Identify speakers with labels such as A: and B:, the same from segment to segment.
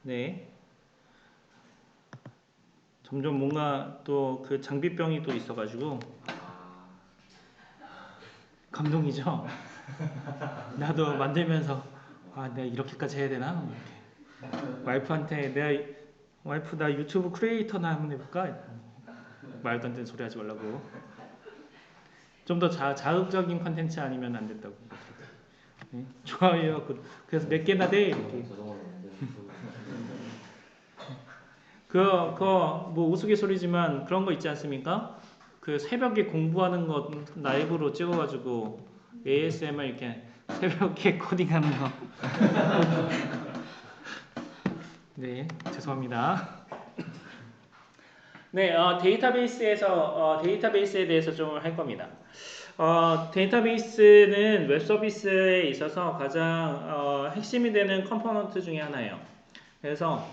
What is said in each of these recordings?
A: 네. 점점 뭔가 또 그 장비병이 또 있어가지고 감동이죠. 나도 만들면서 아 내가 이렇게까지 해야 되나? 이렇게. 와이프한테 내가 와이프 나 유튜브 크리에이터나 한번 해볼까? 말도 안 되는 소리 하지 말라고. 좀 더 자극적인 컨텐츠 아니면 안 된다고. 네. 좋아요. 그래서 몇 개나 돼 이렇게. 뭐 우스갯소리지만 그런 거 있지 않습니까? 그 새벽에 공부하는 거 라이브로 찍어가지고 ASMR 이렇게 새벽에 코딩하는 거. 네, 죄송합니다. 네, 데이터베이스에 대해서 좀 할 겁니다. 데이터베이스는 웹 서비스에 있어서 가장 핵심이 되는 컴포넌트 중에 하나예요. 그래서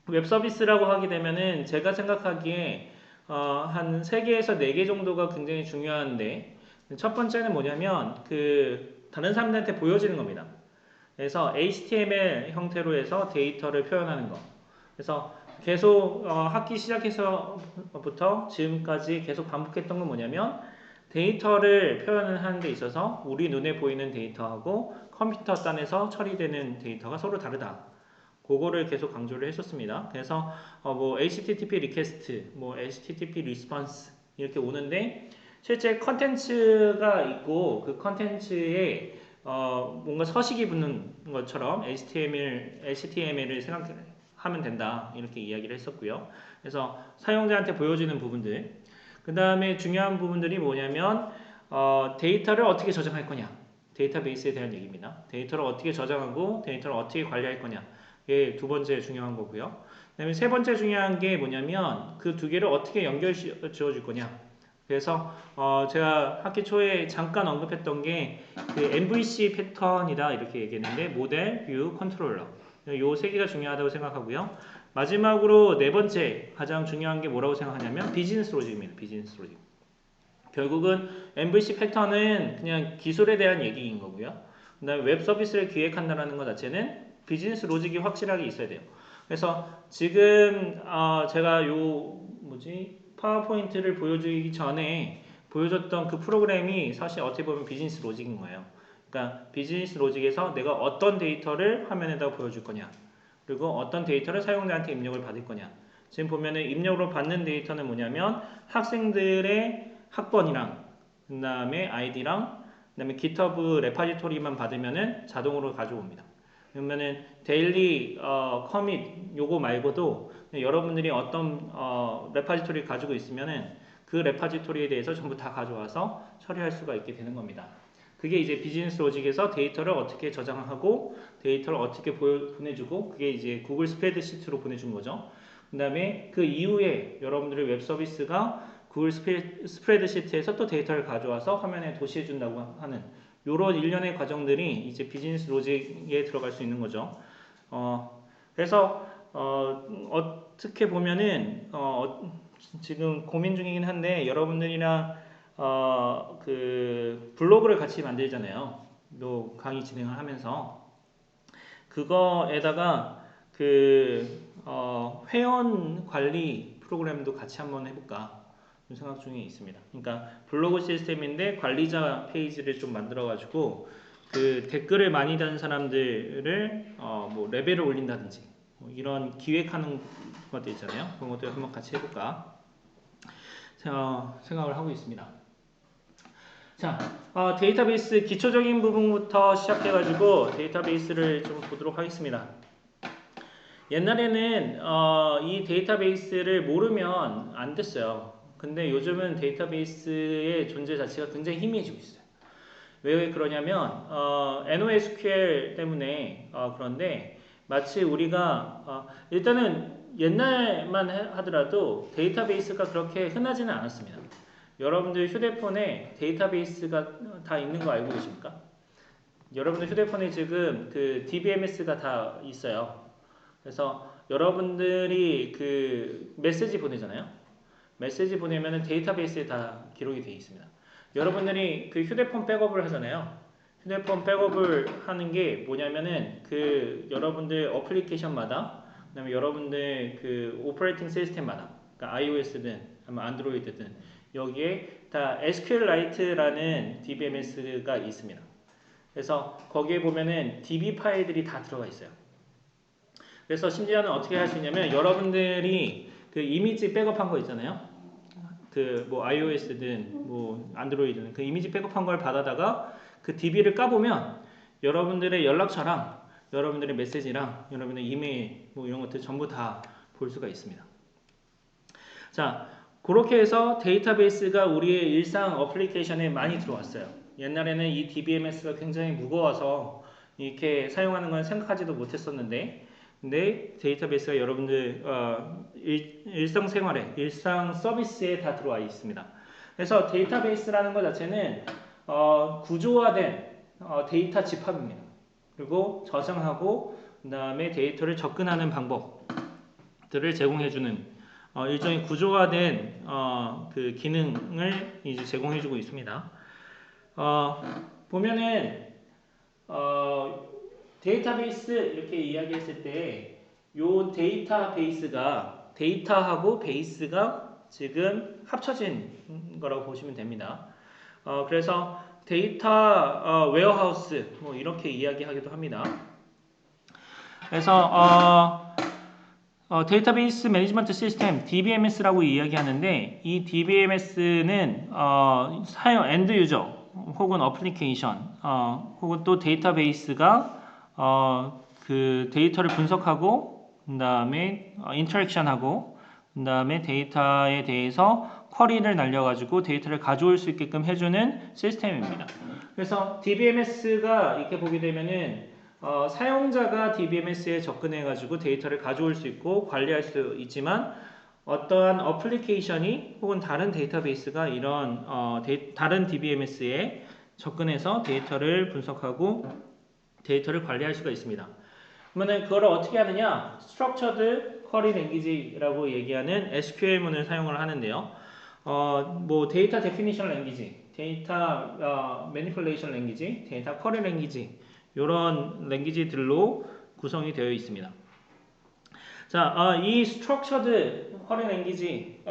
A: 웹 서비스라고 하게 되면은 제가 생각하기에 한 3개에서 4개 정도가 굉장히 중요한데 첫 번째는 뭐냐면 그 다른 사람들한테 보여지는 겁니다. 그래서 HTML 형태로 해서 데이터를 표현하는 거. 그래서 계속 학기 시작해서부터 지금까지 계속 반복했던 건 뭐냐면 데이터를 표현을 하는 데 있어서 우리 눈에 보이는 데이터하고 컴퓨터 단에서 처리되는 데이터가 서로 다르다. 그거를 계속 강조를 했었습니다. 그래서 뭐 HTTP 리퀘스트, 뭐 HTTP 리스폰스 이렇게 오는데 실제 컨텐츠가 있고 그 컨텐츠에 뭔가 서식이 붙는 것처럼 HTML을 생각하면 된다 이렇게 이야기를 했었고요. 그래서 사용자한테 보여주는 부분들 그 다음에 중요한 부분들이 뭐냐면 데이터를 어떻게 저장할 거냐 데이터베이스에 대한 얘기입니다. 데이터를 어떻게 저장하고 데이터를 어떻게 관리할 거냐 이게 두 번째 중요한 거고요. 그 다음에 세 번째 중요한 게 뭐냐면 그 두 개를 어떻게 연결 지어줄 거냐. 그래서 제가 학기 초에 잠깐 언급했던 게 그 MVC 패턴이다 이렇게 얘기했는데 모델, 뷰, 컨트롤러 요 세 개가 중요하다고 생각하고요. 마지막으로 네 번째 가장 중요한 게 뭐라고 생각하냐면 비즈니스 로직입니다. 비즈니스 로직. 결국은 MVC 패턴은 그냥 기술에 대한 얘기인 거고요. 그 다음에 웹 서비스를 기획한다는 것 자체는 비즈니스 로직이 확실하게 있어야 돼요. 그래서 지금 제가 파워포인트를 보여주기 전에 보여줬던 그 프로그램이 사실 어떻게 보면 비즈니스 로직인 거예요. 그러니까 비즈니스 로직에서 내가 어떤 데이터를 화면에다 보여줄 거냐 그리고 어떤 데이터를 사용자한테 입력을 받을 거냐. 지금 보면은 입력으로 받는 데이터는 뭐냐면 학생들의 학번이랑 그 다음에 아이디랑 그 다음에 GitHub 레파지토리만 받으면은 자동으로 가져옵니다. 그러면은 데일리 커밋 요거 말고도 여러분들이 어떤 레파지토리 가지고 있으면은 그 레파지토리에 대해서 전부 다 가져와서 처리할 수가 있게 되는 겁니다. 그게 이제 비즈니스 로직에서 데이터를 어떻게 저장하고 데이터를 어떻게 보내주고 그게 이제 구글 스프레드시트로 보내준 거죠. 그 다음에 그 이후에 여러분들의 웹 서비스가 구글 스프레드시트에서 또 데이터를 가져와서 화면에 도시해준다고 하는 이런 일련의 과정들이 이제 비즈니스 로직에 들어갈 수 있는 거죠. 그래서 어떻게 보면은 지금 고민 중이긴 한데 여러분들이랑 그 블로그를 같이 만들잖아요. 또 강의 진행을 하면서 그거에다가 그 회원 관리 프로그램도 같이 한번 해볼까 생각 중에 있습니다. 그러니까 블로그 시스템인데 관리자 페이지를 좀 만들어가지고 그 댓글을 많이 다는 사람들을 뭐 레벨을 올린다든지 뭐 이런 기획하는 것들 있잖아요. 그런 것들 한번 같이 해볼까 생각을 하고 있습니다. 자, 데이터베이스 기초적인 부분부터 시작해가지고 데이터베이스를 좀 보도록 하겠습니다. 옛날에는 이 데이터베이스를 모르면 안 됐어요. 근데 요즘은 데이터베이스의 존재 자체가 굉장히 희미해지고 있어요. 왜 그러냐면 NoSQL 때문에 그런데 마치 우리가 일단은 옛날만 하더라도 데이터베이스가 그렇게 흔하지는 않았습니다. 여러분들 휴대폰에 데이터베이스가 다 있는 거 알고 계십니까? 여러분들 휴대폰에 지금 그 DBMS가 다 있어요. 그래서 여러분들이 그 메시지 보내잖아요. 메시지 보내면은 데이터베이스에 다 기록이 되어 있습니다. 여러분들이 그 휴대폰 백업을 하잖아요. 휴대폰 백업을 하는 게 뭐냐면은 그 여러분들 어플리케이션마다 그다음에 여러분들 그 오퍼레이팅 시스템마다, 그러니까 iOS든 아니면 안드로이드든 여기에 다 SQLite라는 DBMS가 있습니다. 그래서 거기에 보면은 DB 파일들이 다 들어가 있어요. 그래서 심지어는 어떻게 할 수 있냐면 여러분들이 그 이미지 백업한 거 있잖아요. 그 뭐 iOS든 뭐 안드로이드든 그 이미지 백업한 걸 받아다가 그 DB를 까보면 여러분들의 연락처랑 여러분들의 메시지랑 여러분의 이메일 뭐 이런 것들 전부 다 볼 수가 있습니다. 자, 그렇게 해서 데이터베이스가 우리의 일상 어플리케이션에 많이 들어왔어요. 옛날에는 이 DBMS가 굉장히 무거워서 이렇게 사용하는 건 생각하지도 못했었는데, 근데 데이터베이스가 여러분들 일상생활에, 일상 서비스에 다 들어와 있습니다. 그래서 데이터베이스라는 것 자체는 구조화된 데이터 집합입니다. 그리고 저장하고 그 다음에 데이터를 접근하는 방법들을 제공해주는 일종의 구조화된 그 기능을 이제 제공해주고 있습니다. 보면은 데이터베이스 이렇게 이야기했을 때 요 데이터베이스가 데이터하고 베이스가 지금 합쳐진 거라고 보시면 됩니다. 그래서 데이터 웨어하우스 뭐 이렇게 이야기하기도 합니다. 그래서 데이터베이스 매니지먼트 시스템 DBMS라고 이야기하는데 이 DBMS는 사용 엔드 유저 혹은 어플리케이션 혹은 또 데이터베이스가 그 데이터를 분석하고 그 다음에 인터랙션하고 그 다음에 데이터에 대해서 쿼리를 날려가지고 데이터를 가져올 수 있게끔 해주는 시스템입니다. 그래서 DBMS가 이렇게 보게 되면은 사용자가 DBMS에 접근해가지고 데이터를 가져올 수 있고 관리할 수 있지만 어떠한 어플리케이션이 혹은 다른 데이터베이스가 이런 다른 DBMS에 접근해서 데이터를 분석하고 데이터를 관리할 수가 있습니다. 그러면 그걸 어떻게 하느냐? Structured Query Language라고 얘기하는 SQL문을 사용을 하는데요. 뭐 데이터 데피니션 랭귀지, 데이터 매니플레이션 랭귀지, 데이터 쿼리 랭귀지 이런 랭귀지들로 구성이 되어 있습니다. 자, 이 Structured Query Language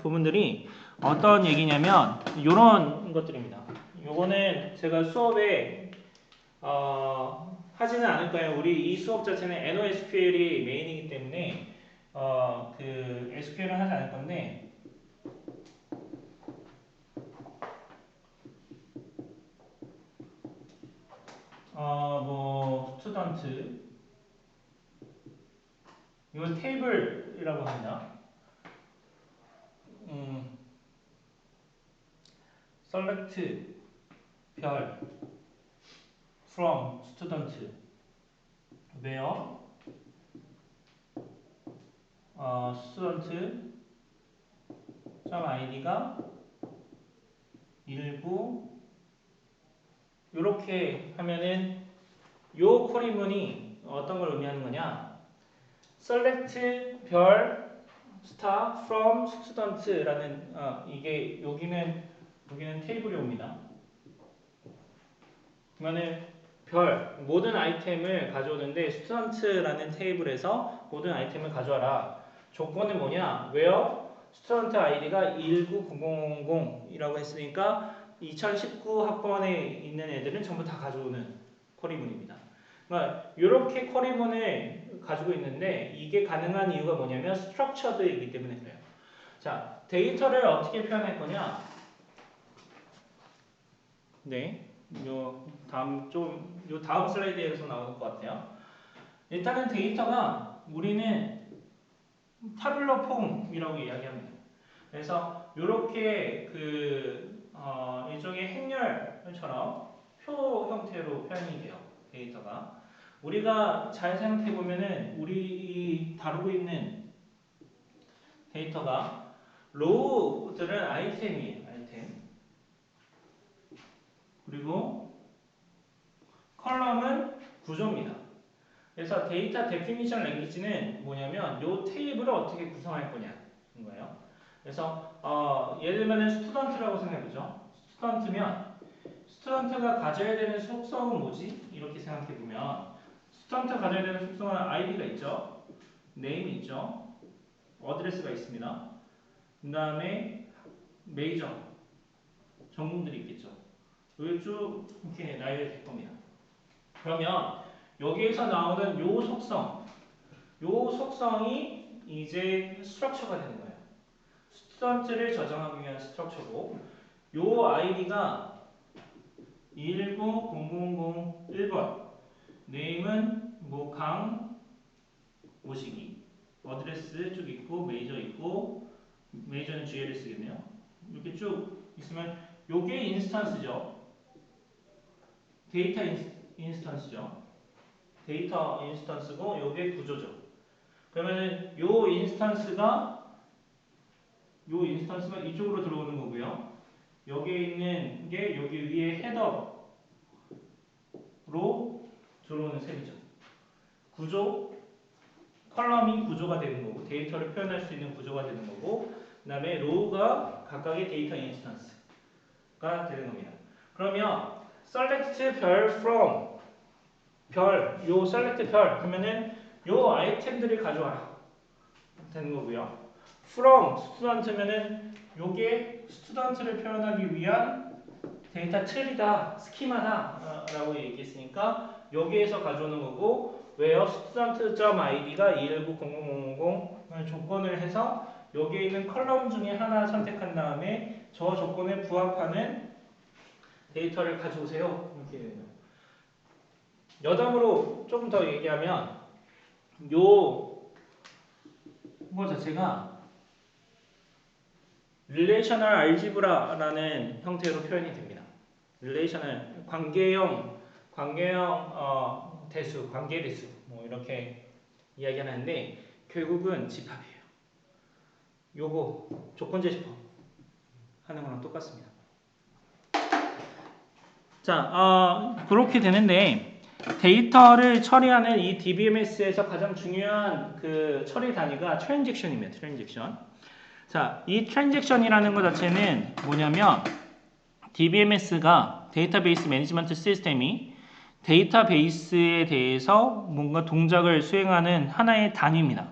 A: 부분들이 어떤 얘기냐면 이런 것들입니다. 요거는 제가 수업에 하지는 않을 거예요. 우리 이 수업 자체는 NoSQL이 메인이기 때문에 그 SQL을 하지 않을 건데 뭐 스튜던트 이건 테이블이라고 합니다. select 별 from student where student id가 19 이렇게 하면은 요 쿼리문이 어떤 걸 의미하는 거냐? select 별 star from student라는 이게 여기는 테이블이 옵니다. 그러면은 별 모든 아이템을 가져오는데 student라는 테이블에서 모든 아이템을 가져와라. 조건은 뭐냐? where student id가 19000이라고 했으니까 2019 학번에 있는 애들은 전부 다 가져오는 쿼리문입니다. 그러니까 이렇게 쿼리문을 가지고 있는데 이게 가능한 이유가 뭐냐면 스트럭처드이기 때문에 그래요. 자, 데이터를 어떻게 표현할 거냐? 네, 요 다음 슬라이드에서 나올 것 같아요. 일단은 데이터가 우리는 타블러 폼이라고 이야기합니다. 그래서 이렇게 일종의 행렬처럼 표 형태로 표현이 돼요. 데이터가. 우리가 잘 생각해 보면은 우리 다루고 있는 데이터가 로우들은 아이템이에요. 아이템. 그리고 컬럼은 구조입니다. 그래서 데이터 데피니션 랭귀지는 뭐냐면 이 테이블을 어떻게 구성할 거냐인 거예요. 그래서 예를 들면 스튜던트라고 생각해보죠. 스튜던트면 스튜던트가 가져야 되는 속성은 뭐지? 이렇게 생각해보면 스튜던트가 가져야 되는 속성은 아이디가 있죠. 네임 있죠. 어드레스가 있습니다. 그 다음에 메이저 전공들이 있겠죠. 여기 쭉 이렇게 나열이 될 겁니다. 그러면 여기에서 나오는 요 속성이 이제 스트럭처가 되는 거예요. 스튜던트를 저장하기 위한 스트럭처고, 요 아이디가 1900001번, 네임은 뭐 강 모시기, 어드레스 쭉 있고 메이저 있고, 메이저는 GL을 쓰겠네요. 이렇게 쭉 있으면 요게 인스턴스죠. 데이터 인스턴스죠. 데이터 인스턴스고 요게 구조죠. 그러면은 요 인스턴스가 이쪽으로 들어오는 거고요. 여기에 있는 게 여기 위에 헤더로 들어오는 셈이죠. 구조, 컬럼이 구조가 되는 거고, 데이터를 표현할 수 있는 구조가 되는 거고, 그 다음에 로우가 각각의 데이터 인스턴스가 되는 겁니다. 그러면 select 별 from 요 select 별 그러면은 요 아이템들을 가져와라 되는 거고요. from student면은 요게 스튜던트를 표현하기 위한 데이터 틀이다, 스키마다 라고 얘기했으니까 여기에서 가져오는 거고, where student.id가 2190000 조건을 해서 여기에 있는 컬럼 중에 하나 선택한 다음에 저 조건에 부합하는 데이터를 가져오세요. 이렇게 되는 거예요. 여담으로 조금 더 얘기하면 요 거 자체가 릴레이셔널 알지브라라는 형태로 표현이 됩니다. 릴레이셔널 관계형 대수, 관계 대수 뭐 이렇게 이야기하는데 결국은 집합이에요. 요거 조건제 집합 하는 거랑 똑같습니다. 자, 그렇게 되는데 데이터를 처리하는 이 DBMS에서 가장 중요한 그 처리 단위가 트랜잭션입니다. 트랜잭션. 자, 이 트랜잭션이라는 것 자체는 뭐냐면 DBMS가 데이터베이스 매니지먼트 시스템이 데이터베이스에 대해서 뭔가 동작을 수행하는 하나의 단위입니다.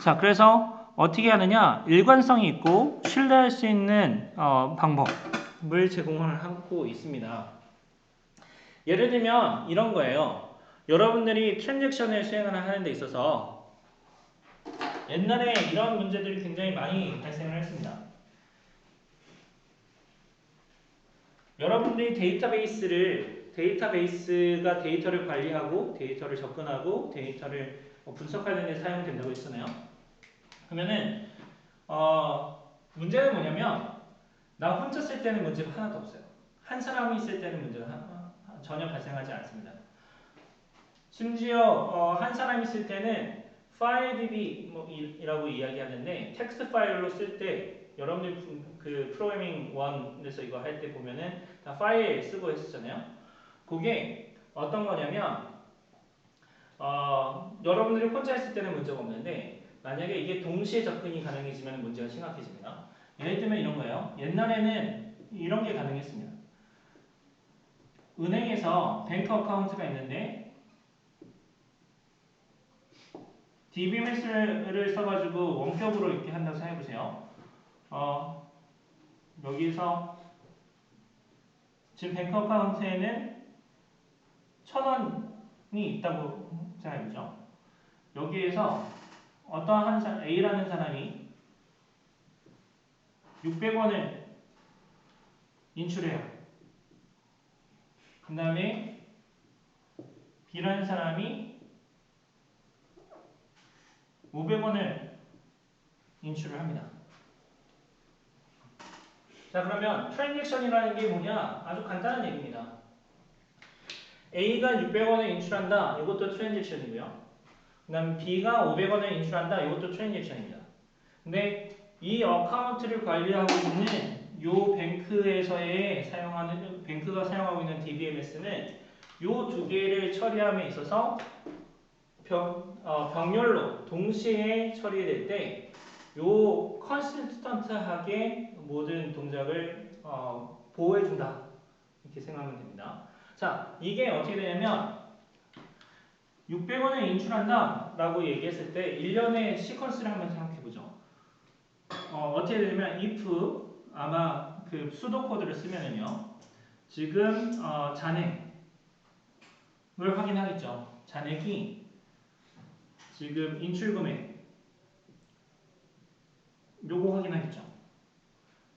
A: 자, 그래서 어떻게 하느냐? 일관성이 있고 신뢰할 수 있는 방법을 제공을 하고 있습니다. 예를 들면 이런 거예요. 여러분들이 트랜잭션을 수행을 하는 데 있어서 옛날에 이런 문제들이 굉장히 많이 발생을 했습니다. 여러분들이 데이터베이스가 데이터를 관리하고 데이터를 접근하고 데이터를 분석하는 데 사용된다고 했잖아요. 그러면은 문제는 뭐냐면 나 혼자 쓸 때는 문제가 하나도 없어요. 한 사람이 쓸 때는 문제가 전혀 발생하지 않습니다. 심지어 한 사람이 쓸 때는 FileDB이라고 이야기하는데 텍스트 파일로 쓸 때 여러분들 그 프로그래밍 1에서 이거 할 때 보면은 다 파일 쓰고 했었잖아요. 그게 어떤 거냐면 여러분들이 혼자 했을 때는 문제가 없는데 만약에 이게 동시에 접근이 가능해지면 문제가 심각해집니다. 예를 들면 이런 거예요. 옛날에는 이런 게 가능했습니다. 은행에서 뱅크 어카운트가 있는데 DBMS를 써가지고 원격으로 이렇게 한다고 생각해보세요. 여기서 지금 뱅크 어카운트에는 1,000원이 있다고 생각해보죠. 여기에서 어떤 한 사람, A라는 사람이 600원을 인출해요. 그 다음에 B라는 사람이 500원을 인출을 합니다. 자, 그러면 트랜잭션이라는 게 뭐냐? 아주 간단한 얘기입니다. A가 600원을 인출한다. 이것도 트랜잭션이고요. 그 다음 B가 500원을 인출한다. 이것도 트랜잭션입니다. 근데 이 어카운트를 관리하고 있는 요 뱅크가 사용하고 있는 DBMS는 요 두 개를 처리함에 있어서 병렬로 동시에 처리될 때 요 컨시스턴트하게 모든 동작을 보호해준다 이렇게 생각하면 됩니다. 자, 이게 어떻게 되냐면 600원을 인출한다 라고 얘기했을 때 1년의 시퀀스를 한번 생각해보죠. 어떻게 되냐면 if 아마 그 수도 코드를 쓰면은요. 지금 잔액을 확인하겠죠. 잔액이 지금 인출 금액 요거 확인하겠죠.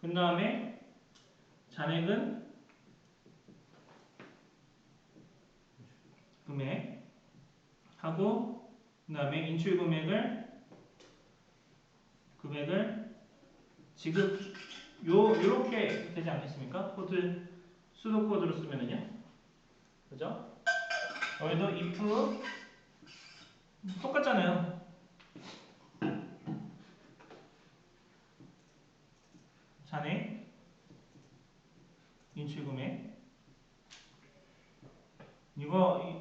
A: 그 다음에 잔액은 금액 하고 그 다음에 인출 금액을 지급 요렇게 되지 않겠습니까? 코드 수도 코드로 쓰면은요. 그죠? 여기도 if 똑같잖아요. 잔액 인출 금액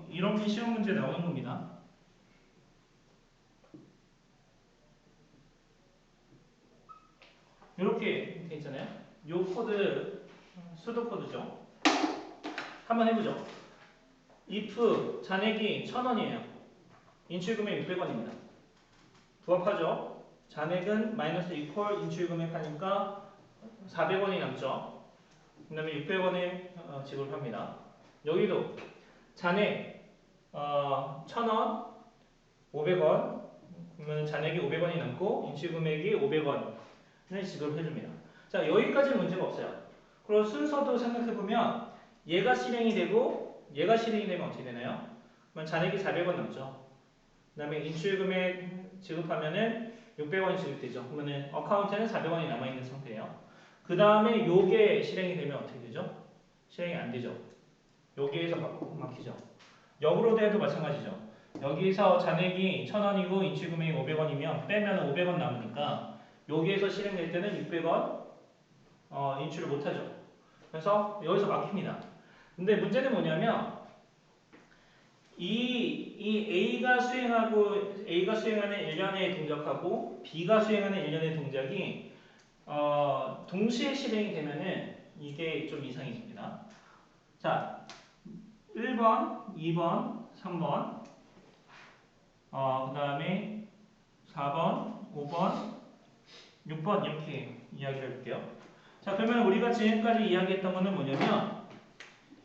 A: 이렇게 시험 문제 나오는 겁니다. 이렇게 돼 있잖아요. 요 코드 수도 코드죠. 한번 해보죠. if 잔액이 1,000원이에요. 인출금액 600원입니다. 부합하죠? 잔액은 마이너스 이퀄 인출금액 하니까 400원이 남죠. 그 다음에 600원에 지급합니다. 여기도 잔액 1,000원, 500원 그러면 잔액이 500원이 남고 인출금액이 500원을 지급해줍니다. 자, 여기까지는 문제가 없어요. 그리고 순서도 생각해보면 얘가 실행이 되면 어떻게 되나요? 그러면 잔액이 400원 남죠. 그 다음에 인출금액 지급하면은 600원이 지급되죠. 그러면 어카운트에는 400원이 남아있는 상태예요. 그 다음에 요게 실행이 되면 어떻게 되죠? 실행이 안 되죠. 여기에서 막히죠. 역으로 돼도 마찬가지죠. 여기서 잔액이 1,000원이고 인출금액이 500원이면 빼면 500원 남으니까 여기에서 실행될 때는 600원 인출을 못하죠. 그래서 여기서 막힙니다. 근데 문제는 뭐냐면 이 A가 수행하는 일련의 동작하고 B가 수행하는 일련의 동작이 동시에 실행이 되면은 이게 좀 이상해집니다. 자, 1번, 2번, 3번, 그 다음에 4번, 5번, 6번 이렇게 이야기를 해볼게요. 자, 그러면 우리가 지금까지 이야기했던 거는 뭐냐면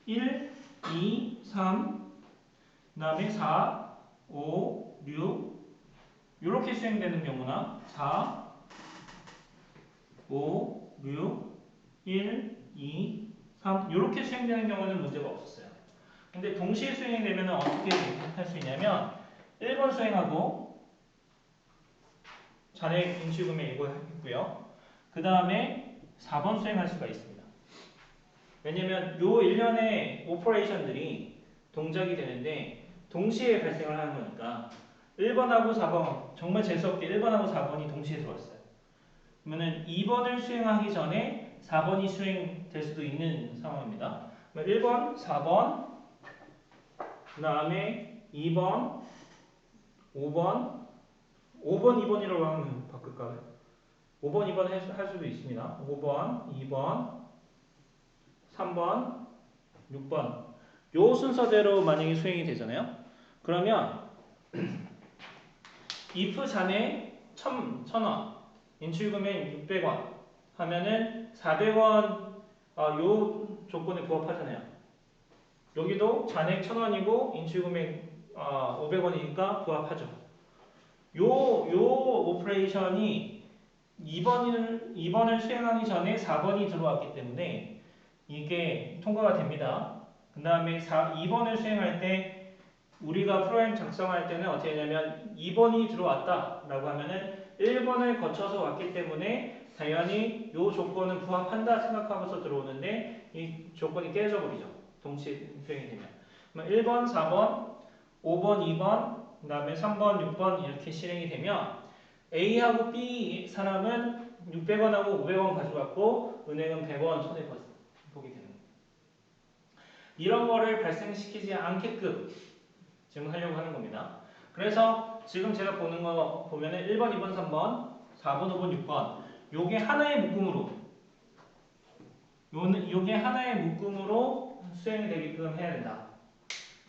A: 1, 2, 3, 그 다음에 4, 5, 6 이렇게 수행되는 경우나 4, 5, 6, 1, 2, 3 이렇게 수행되는 경우는 문제가 없었어요. 근데 동시에 수행이 되면 어떻게 할 수 있냐면 1번 수행하고 잔액 인출금액 이거 했고요. 그 다음에 4번 수행할 수가 있습니다. 왜냐면 요 일련의 오퍼레이션들이 동작이 되는데 동시에 발생을 하는 거니까 1번하고 4번 정말 재수없게 1번하고 4번이 동시에 들어왔어요. 그러면은 2번을 수행하기 전에 4번이 수행될 수도 있는 상황입니다. 1번, 4번, 그 다음에 2번, 5번, 5번, 2번이라고 하면 바꿀까요? 5번, 2번 할 수도 있습니다. 5번, 2번, 3번, 6번. 요 순서대로 만약에 수행이 되잖아요. 그러면 if 잔액 1,000원, 인출금액 600원 하면은 400원 요 조건에 부합하잖아요. 여기도 잔액 1,000원이고 인출금액 500원이니까 부합하죠. 요 오퍼레이션이 2번을 수행하기 전에 4번이 들어왔기 때문에 이게 통과가 됩니다. 그 다음에 2번을 수행할 때 우리가 프로그램 작성할 때는 어떻게 하냐면 2번이 들어왔다 라고 하면은 1번을 거쳐서 왔기 때문에 당연히 이 조건은 부합한다 생각하고서 들어오는데 이 조건이 깨져버리죠. 동시에 수행이 되면. 1번, 4번, 5번, 2번, 그 다음에 3번, 6번 이렇게 실행이 되면 A하고 B 사람은 600원하고 500원 가져갔고 은행은 100원 손해보게 되는 거예요. 이런 거를 발생시키지 않게끔 지금 하려고 하는 겁니다. 그래서 지금 제가 보는 거 보면은 1번, 2번, 3번, 4번, 5번, 6번 요게 하나의 묶음으로 요게 하나의 묶음으로 수행이 되게끔 해야 된다.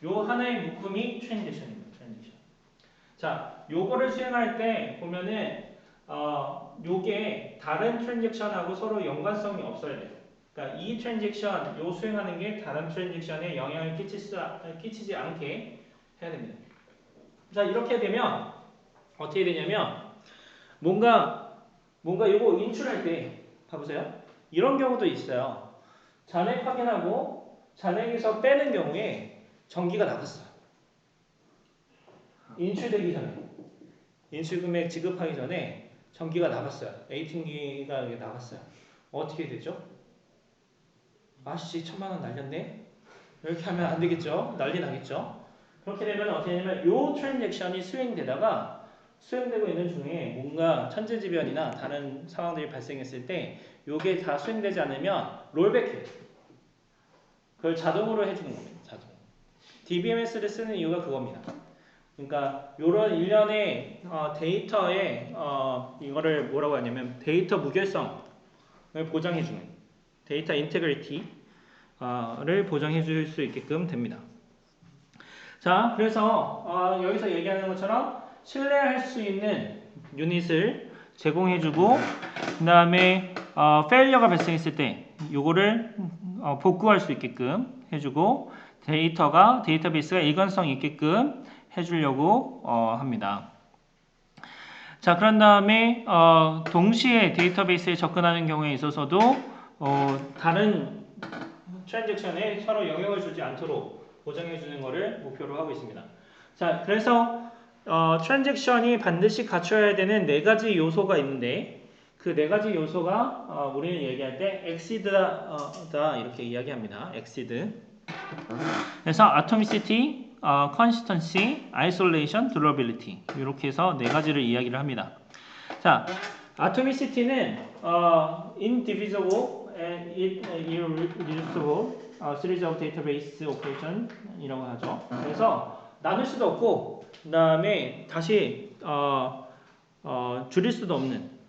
A: 요 하나의 묶음이 트랜지션입니다. 자, 요거를 수행할 때 보면은 요게 다른 트랜잭션하고 서로 연관성이 없어야 돼요. 그러니까 이 트랜잭션 요 수행하는 게 다른 트랜잭션에 영향을 끼치지 않게 해야 됩니다. 자, 이렇게 되면 어떻게 되냐면 뭔가 요거 인출할 때 봐보세요. 이런 경우도 있어요. 잔액 확인하고 잔액에서 빼는 경우에 전기가 나갔어요. 인출되기 전에. 인출금액 지급하기 전에 전기가 나갔어요. 에이팅기가 나갔어요. 어떻게 되죠? 아씨 1000만원 날렸네? 이렇게 하면 안 되겠죠? 난리 나겠죠? 그렇게 되면 어떻게 되냐면 요 트랜잭션이 수행되고 있는 중에 뭔가 천재지변이나 다른 상황들이 발생했을 때 요게 다 수행되지 않으면 롤백해요. 그걸 자동으로 해주는 겁니다. 자동. DBMS를 쓰는 이유가 그겁니다. 그러니까 이런 일련의 데이터의 이거를 뭐라고 하냐면 데이터 무결성을 보장해주는 데이터 인테그리티를 보장해 줄 수 있게끔 됩니다. 자, 그래서 여기서 얘기하는 것처럼 신뢰할 수 있는 유닛을 제공해주고 그 다음에 페일리어가 발생했을 때 요거를 복구할 수 있게끔 해주고 데이터베이스가 일관성 있게끔 해주려고 합니다. 자, 그런 다음에 동시에 데이터베이스에 접근하는 경우에 있어서도 다른 트랜잭션에 서로 영향을 주지 않도록 보장해 주는 것을 목표로 하고 있습니다. 자, 그래서 트랜잭션이 반드시 갖춰야 되는 네 가지 요소가 있는데 그 네 가지 요소가 우리는 얘기할 때 exceed다 이렇게 이야기합니다. exceed. 그래서 atomicity, consistency, isolation, durability 이렇게 해서 네 가지를 이야기를 합니다. 자, atomicity는 indivisible and irreducible series of database operation이라고 하죠. 그래서 나눌 수도 없고 그 다음에 다시 줄일 수도 없는.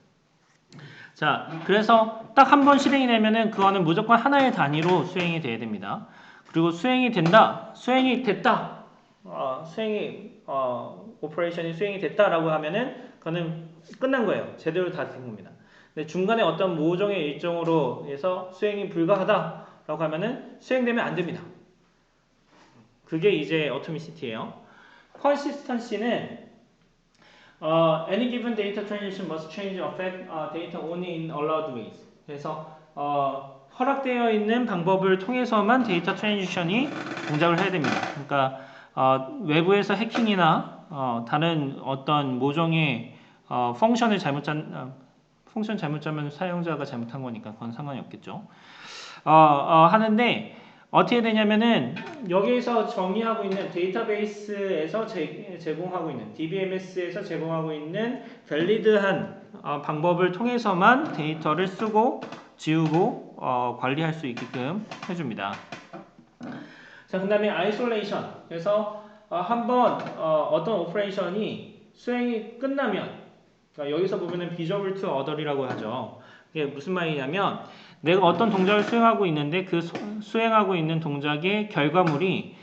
A: 자, 그래서 딱 한 번 실행이 되면은 그거는 무조건 하나의 단위로 수행이 돼야 됩니다. 그리고 수행이 됐다, 오퍼레이션이 수행이 됐다라고 하면은 그거는 끝난 거예요. 제대로 다 된 겁니다. 근데 중간에 어떤 모종의 일정으로 해서 수행이 불가하다라고 하면은 수행되면 안 됩니다. 그게 이제 어토미시티예요. 컨시스턴시는 any given data transition must change affect data only in allowed ways. 그래서 허락되어 있는 방법을 통해서만 데이터 트랜지션이 동작을 해야 됩니다. 그러니까 외부에서 해킹이나 다른 어떤 모종의 펑션 잘못 짜면 사용자가 잘못한 거니까 그건 상관이 없겠죠. 하는데 어떻게 되냐면은 여기에서 정의하고 있는 데이터베이스에서 제공하고 있는 DBMS에서 제공하고 있는 밸리드한 방법을 통해서만 데이터를 쓰고 지우고 관리할 수 있게끔 해줍니다. 자, 그 다음에 아이솔레이션. 그래서 한번 어떤 오퍼레이션이 수행이 끝나면 그러니까 여기서 보면은 비저블 투 어덜이라고 하죠. 이게 무슨 말이냐면 내가 어떤 동작을 수행하고 있는데 그 수행하고 있는 동작의 결과물이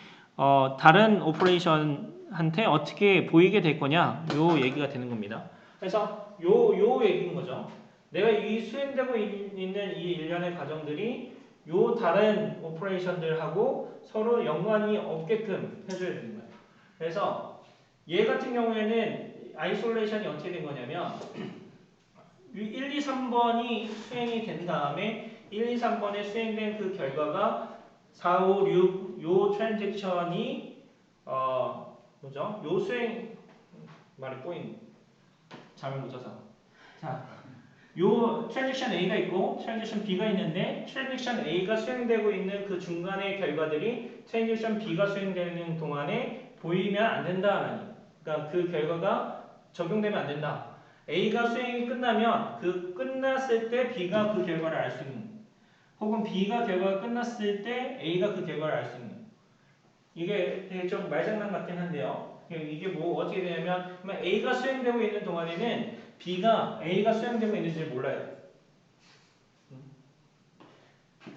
A: 다른 오퍼레이션한테 어떻게 보이게 될 거냐 요 얘기가 되는 겁니다. 그래서 요 얘기인 거죠. 내가 이 수행되고 있는 이 일련의 과정들이 요 다른 오퍼레이션들하고 서로 연관이 없게끔 해줘야 되는 거예요. 그래서 얘 같은 경우에는 아이솔레이션이 어떻게 된 거냐면 1, 2, 3번이 수행이 된 다음에 1, 2, 3번에 수행된 그 결과가 4, 5, 6 요 트랜잭션이 뭐죠? 요 수행 말이 꼬인 잠을 못 자서 자, 요 트랜잭션 A가 있고 트랜잭션 B가 있는데 트랜잭션 A가 수행되고 있는 그 중간의 결과들이 트랜잭션 B가 수행되는 동안에 보이면 안 된다라는 그러니까 그 결과가 적용되면 안 된다. A가 수행이 끝나면 그 끝났을 때 B가 그 결과를 알 수 있는 혹은 B가 결과가 끝났을 때 A가 그 결과를 알 수 있는 이게 되게 좀 말장난 같긴 한데요. 이게 뭐 어떻게 되냐면 A가 수행되고 있는 동안에는 B가 A가 수행되고 있는지 몰라요.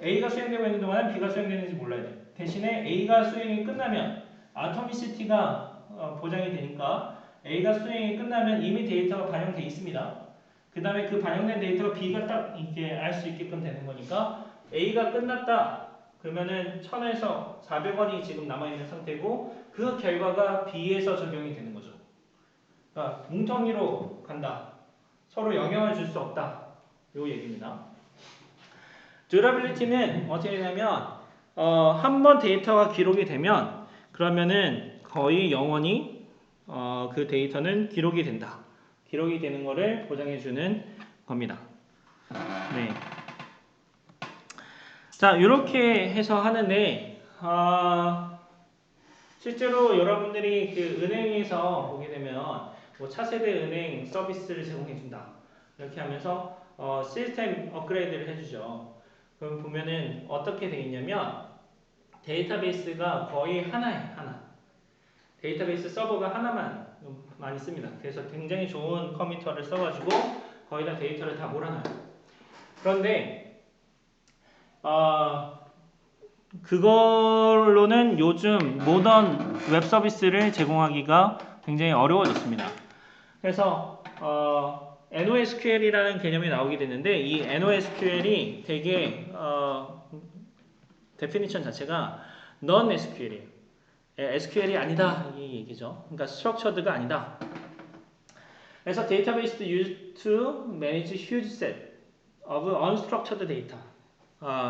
A: A가 수행되고 있는 동안은 B가 수행되는지 몰라야 돼. 대신에 A가 수행이 끝나면 아토미시티가 보장이 되니까 A가 수행이 끝나면 이미 데이터가 반영돼 있습니다. 그 다음에 그 반영된 데이터가 B가 딱 이렇게 알 수 있게끔 되는 거니까 A가 끝났다. 그러면은 1000에서 400원이 지금 남아있는 상태고 그 결과가 B에서 적용이 되는 거죠. 그러니까 뭉텅이로 간다. 서로 영향을 줄 수 없다. 요 얘기입니다. 듀라빌리티는 어떻게 되냐면 한 번 데이터가 기록이 되면 그러면은 거의 영원히 그 데이터는 기록이 된다. 기록이 되는 거를 보장해 주는 겁니다. 네. 자, 이렇게 해서 하는데 실제로 여러분들이 그 은행에서 보게 되면 뭐 차세대 은행 서비스를 제공해 준다. 이렇게 하면서 시스템 업그레이드를 해주죠. 그럼 보면은 어떻게 돼 있냐면 데이터베이스가 거의 하나예요, 하나. 데이터베이스 서버가 하나만 많이 씁니다. 그래서 굉장히 좋은 컴퓨터를 써가지고 거기다 데이터를 다 몰아놔요. 그런데 그걸로는 요즘 모던 웹 서비스를 제공하기가 굉장히 어려워졌습니다. 그래서 NoSQL이라는 개념이 나오게 됐는데 이 NoSQL이 되게 데피니션 자체가 non-SQL이에요. SQL이 아니다 이 얘기죠. 그러니까 structured가 아니다. 그래서 database used to manage huge set of unstructured data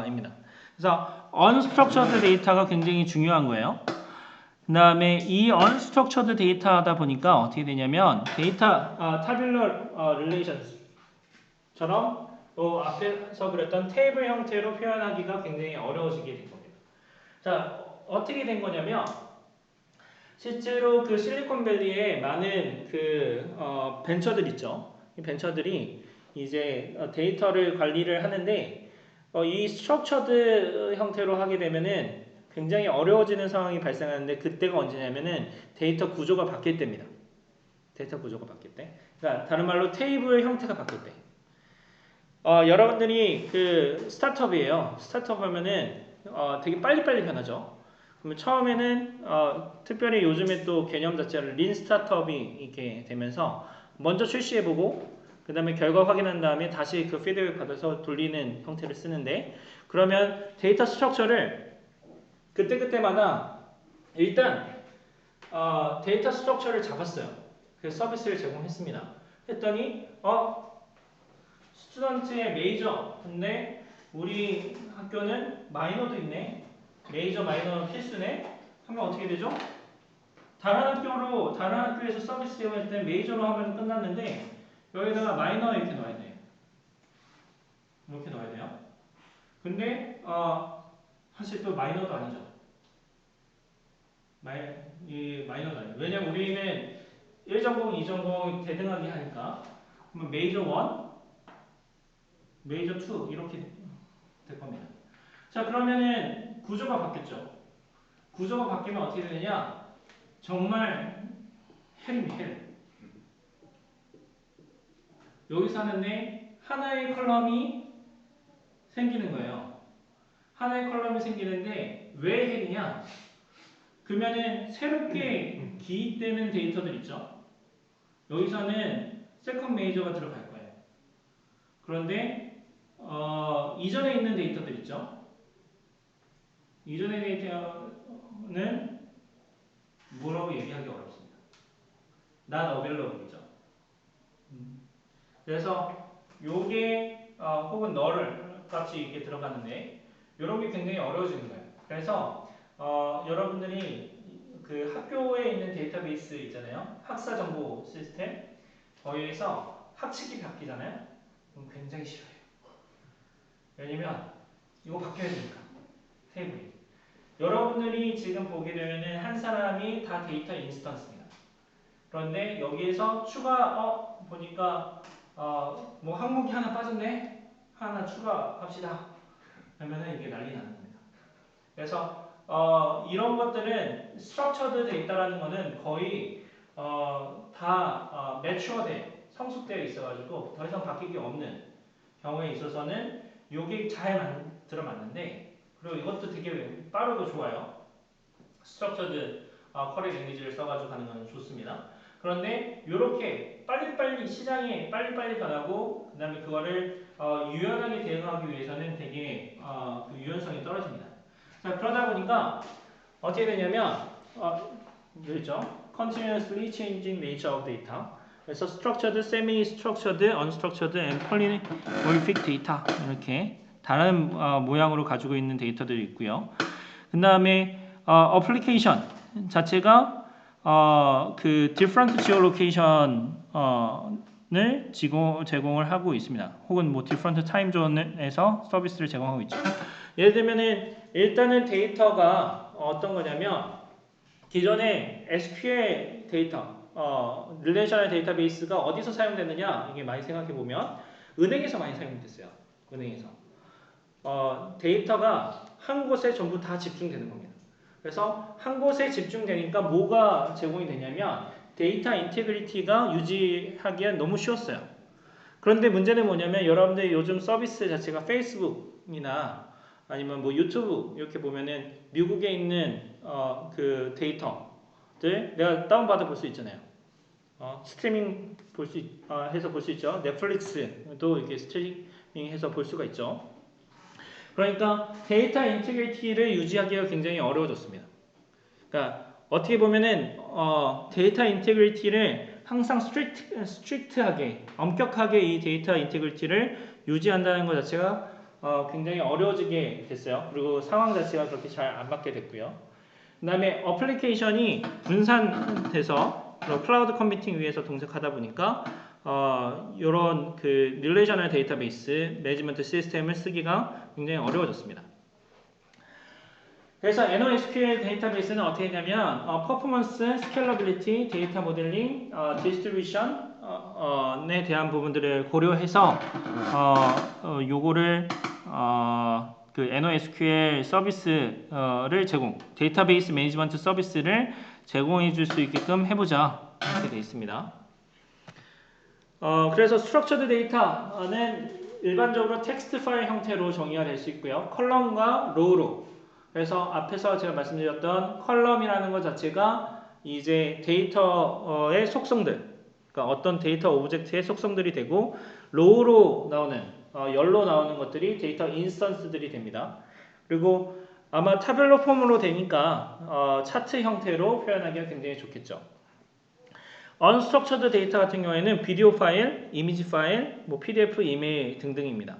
A: 입니다. 그래서 unstructured data가 굉장히 중요한 거예요. 그 다음에 이 unstructured data다 보니까 어떻게 되냐면 데이터 tabular relations처럼 앞에서 그랬던 테이블 형태로 표현하기가 굉장히 어려워지게 된 겁니다. 자, 어떻게 된 거냐면 실제로 그 실리콘밸리에 많은 그 벤처들 있죠. 이 벤처들이 이제 데이터를 관리를 하는데 이 스트럭처드 형태로 하게 되면은 굉장히 어려워지는 상황이 발생하는데 그때가 언제냐면은 데이터 구조가 바뀔 때입니다. 데이터 구조가 바뀔 때. 그러니까 다른 말로 테이블 형태가 바뀔 때. 여러분들이 그 스타트업이에요. 스타트업 하면은 되게 빨리빨리 변하죠. 그러면 처음에는 특별히 요즘에 또 개념 자체를 린 스타트업이 이렇게 되면서 먼저 출시해보고 그 다음에 결과 확인한 다음에 다시 그 피드백 받아서 돌리는 형태를 쓰는데 그러면 데이터 스트럭처를 그때그때마다 일단 데이터 스트럭처를 잡았어요. 그 서비스를 제공했습니다. 했더니 스튜던트의 메이저 근데 우리 학교는 마이너도 있네. 메이저 마이너 필수네. 하면 어떻게 되죠? 다른 학교에서 서비스 제공할 때 메이저로 하면 끝났는데 여기다가 마이너 이렇게 넣어야 돼요. 이렇게 넣어야 돼요. 근데 사실 또 마이너도 아니죠. 이 마이너도 아니에요. 왜냐면 우리는 1전공, 2전공 대등하게 하니까 그러면 메이저 1, 메이저 2 이렇게 될 겁니다. 자 그러면은 구조가 바뀌었죠. 구조가 바뀌면 어떻게 되느냐? 정말 헬입니다. 헬. 여기서 하는데 하나의 컬럼이 생기는 거예요. 하나의 컬럼이 생기는데 왜 헬이냐? 그러면은 새롭게 기입되는 데이터들 있죠. 여기서는 세컨 메이저가 들어갈 거예요. 그런데 이전에 있는 데이터들 있죠. 이전의 데이터는 뭐라고 얘기하기 어렵습니다. not available이죠. 그래서 요게 혹은 너를 값이 이렇게 들어가는데 이런 게 굉장히 어려워지는 거예요. 그래서 여러분들이 그 학교에 있는 데이터베이스 있잖아요. 학사 정보 시스템 거기에서 학칙이 바뀌잖아요. 그럼 굉장히 싫어요. 왜냐면 이거 바뀌어야 되니까 테이블이. 여러분들이 지금 보게 되면은 한 사람이 다 데이터 인스턴스입니다. 그런데 여기에서 추가 보니까 뭐 항목이 하나 빠졌네. 하나 추가합시다. 그러면은 이게 난리 나는 겁니다. 그래서 이런 것들은 스트럭처드 데이터라는 거는 거의 다 매추어돼 성숙되어 있어가지고 더 이상 바뀔 게 없는 경우에 있어서는 이게 잘 들어맞는데 그리고 이것도 되게 빠르고 좋아요. 스트럭처드 쿼리 랭귀지를 써가지고 가는 건 좋습니다. 그런데 이렇게 빨리빨리 시장에 빨리빨리 변하고 그다음에 그거를 유연하게 대응하기 위해서는 되게 그 유연성이 떨어집니다. 자 그러다 보니까 어떻게 되냐면 그렇죠? Continuously changing nature of data. 그래서 structured, semi-structured, unstructured, and polymorphic data 이렇게 다른 모양으로 가지고 있는 데이터들이 있고요. 그 다음에 어플리케이션 자체가 그 different geolocation을 제공을 하고 있습니다. 혹은 뭐 different time zone에서 서비스를 제공하고 있죠. 예를 들면은 일단은 데이터가 어떤 거냐면 기존에 SQL 데이터, 릴레이셔널 데이터베이스가 어디서 사용되느냐 이게 많이 생각해 보면 은행에서 많이 사용됐어요. 은행에서 데이터가 한 곳에 전부 다 집중되는 겁니다. 그래서 한 곳에 집중되니까 뭐가 제공이 되냐면 데이터 인테그리티가 유지하기엔 너무 쉬웠어요. 그런데 문제는 뭐냐면 여러분들 요즘 서비스 자체가 페이스북이나 아니면 뭐 유튜브 이렇게 보면은 미국에 있는 그 데이터들 내가 다운받아 볼 수 있잖아요. 스트리밍 해서 볼 수 있죠. 넷플릭스도 이렇게 스트리밍해서 볼 수가 있죠. 그러니까 데이터 인테그리티를 유지하기가 굉장히 어려워졌습니다. 그러니까 어떻게 보면은 데이터 인테그리티를 항상 스트릭트하게 엄격하게 이 데이터 인테그리티를 유지한다는 것 자체가 굉장히 어려워지게 됐어요. 그리고 상황 자체가 그렇게 잘 안 맞게 됐고요. 그 다음에 어플리케이션이 분산돼서 클라우드 컴퓨팅 위에서 동작하다 보니까 이런 그 릴레이셔널 데이터베이스 매니지먼트 시스템을 쓰기가 굉장히 어려워졌습니다. 그래서 NoSQL 데이터베이스는 어떻게 했냐면 퍼포먼스, 스케일러빌리티, 데이터 모델링, 디스트리뷰션에 대한 부분들을 고려해서 요거를 그 NoSQL 서비스를 데이터베이스 매니지먼트 서비스를 제공해 줄 수 있게끔 해보자 이렇게 되어 있습니다. 그래서 스트럭처드 데이터는 일반적으로 텍스트 파일 형태로 정의가 될 수 있고요. 컬럼과 로우로. 그래서 앞에서 제가 말씀드렸던 컬럼이라는 것 자체가 이제 데이터의 속성들, 그러니까 어떤 데이터 오브젝트의 속성들이 되고 로우로 나오는, 열로 나오는 것들이 데이터 인스턴스들이 됩니다. 그리고 아마 타블로 폼으로 되니까 차트 형태로 표현하기가 굉장히 좋겠죠. unstructured 데이터 같은 경우에는 비디오 파일, 이미지 파일, 뭐 PDF, 이메일 등등입니다.